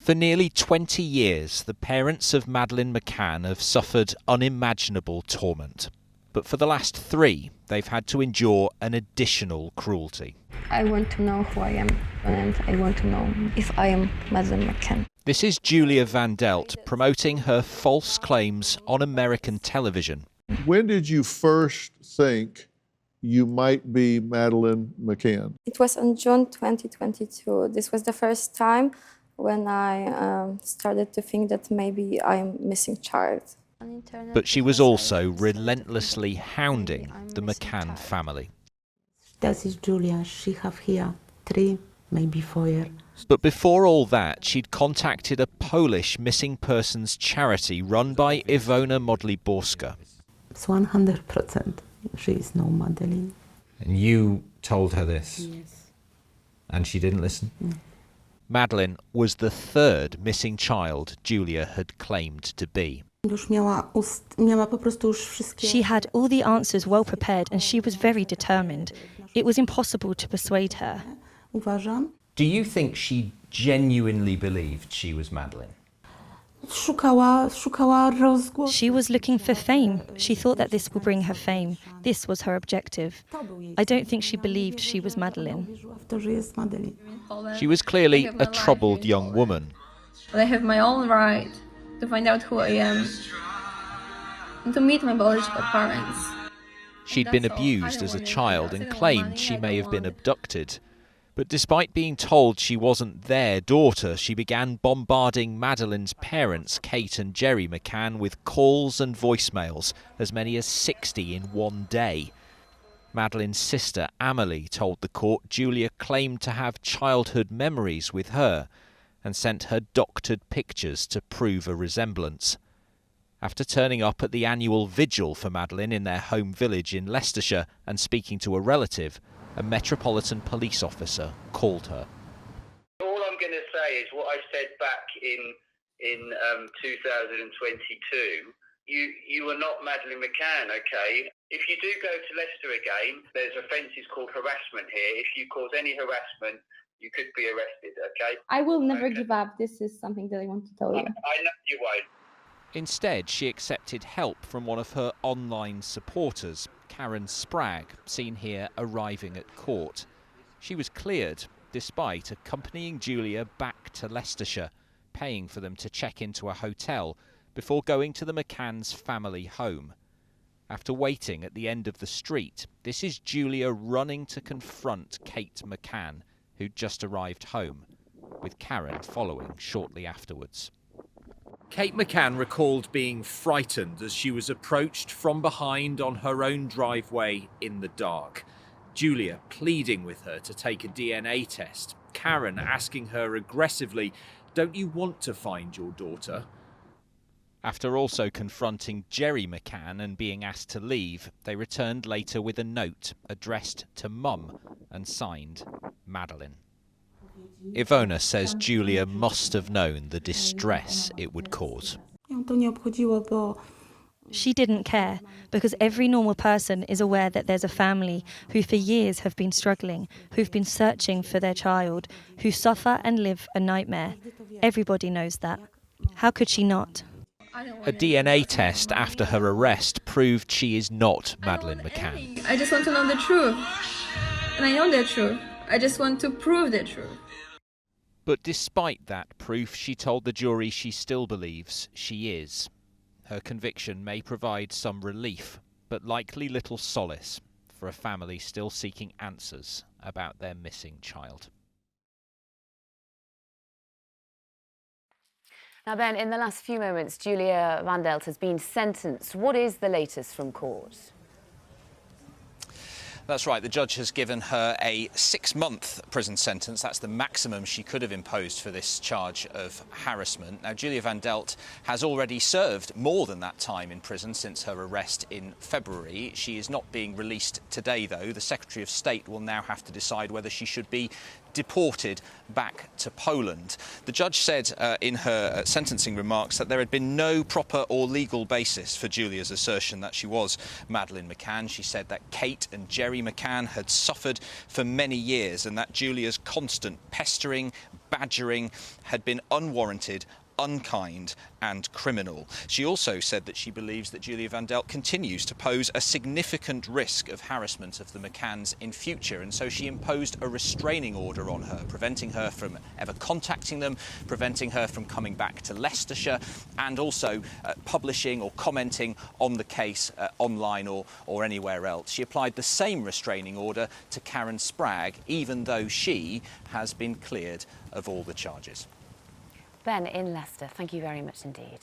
For nearly 20 years, the parents of Madeleine McCann have suffered unimaginable torment. But for the last 3, they've had to endure an additional cruelty. I want to know who I am, and I want to know if I am Madeleine McCann. This is Julia Wandelt promoting her false claims on American television. When did you first think you might be Madeleine McCann? It was on June 2022. This was the first time when I started to think that maybe I'm missing child. But she was also relentlessly hounding the McCann family. This is Julia. She have here 3, maybe 4 years. But before all that, she'd contacted a Polish missing persons charity run by Iwona Modliborska. It's 100%. She is no Madeleine. And you told her this? Yes. And she didn't listen? No. Madeleine was the 3rd missing child Julia had claimed to be. She had all the answers well prepared and she was very determined. It was impossible to persuade her. Do you think she genuinely believed she was Madeleine? She was looking for fame. She thought that this will bring her fame. This was her objective. I don't think she believed she was Madeleine. She was clearly a troubled young woman. But I have my own right to find out who I am and to meet my biological parents. She'd been abused as a child and claimed she may have been abducted. But despite being told she wasn't their daughter, she began bombarding Madeleine's parents, Kate and Jerry McCann, with calls and voicemails, as many as 60 in one day. Madeleine's sister, Amelie, told the court Julia claimed to have childhood memories with her and sent her doctored pictures to prove a resemblance. After turning up at the annual vigil for Madeleine in their home village in Leicestershire and speaking to a relative, a Metropolitan Police officer called her. All I'm going to say is what I said back in 2022. You are not Madeleine McCann, okay? If you do go to Leicester again, there's offences called harassment here. If you cause any harassment, you could be arrested, okay? I will never give up. This is something that I want to tell you. I know you won't. Instead, she accepted help from one of her online supporters, Karen Spragg, seen here arriving at court. She was cleared, despite accompanying Julia back to Leicestershire, paying for them to check into a hotel before going to the McCann's family home. After waiting at the end of the street, this is Julia running to confront Kate McCann, who'd just arrived home, with Karen following shortly afterwards. Kate McCann recalled being frightened as she was approached from behind on her own driveway in the dark. Julia pleading with her to take a DNA test. Karen asking her aggressively, "Don't you want to find your daughter?" After also confronting Jerry McCann and being asked to leave, they returned later with a note addressed to Mum and signed Madeleine. Iwona says Julia must have known the distress it would cause. She didn't care, because every normal person is aware that there's a family who for years have been struggling, who've been searching for their child, who suffer and live a nightmare. Everybody knows that. How could she not? A DNA test after her arrest proved she is not Madeleine McCann. I just want to know the truth. And I know the truth. I just want to prove the truth. But despite that proof, she told the jury she still believes she is. Her conviction may provide some relief, but likely little solace for a family still seeking answers about their missing child. Now, Ben, in the last few moments, Julia Wandelt has been sentenced. What is the latest from court? That's right. The judge has given her a 6-month prison sentence. That's the maximum she could have imposed for this charge of harassment. Now, Julia Wandelt has already served more than that time in prison since her arrest in February. She is not being released today, though. The Secretary of State will now have to decide whether she should be deported back to Poland. The judge said in her sentencing remarks that there had been no proper or legal basis for Julia's assertion that she was Madeleine McCann. She said that Kate and Jerry McCann had suffered for many years and that Julia's constant pestering, badgering had been unwarranted, unkind and criminal. She also said that she believes that Julia Wandelt continues to pose a significant risk of harassment of the McCanns in future, and so she imposed a restraining order on her, preventing her from ever contacting them, preventing her from coming back to Leicestershire, and also publishing or commenting on the case online or anywhere else. She applied the same restraining order to Karen Spragg, even though she has been cleared of all the charges. Ben in Leicester, thank you very much indeed.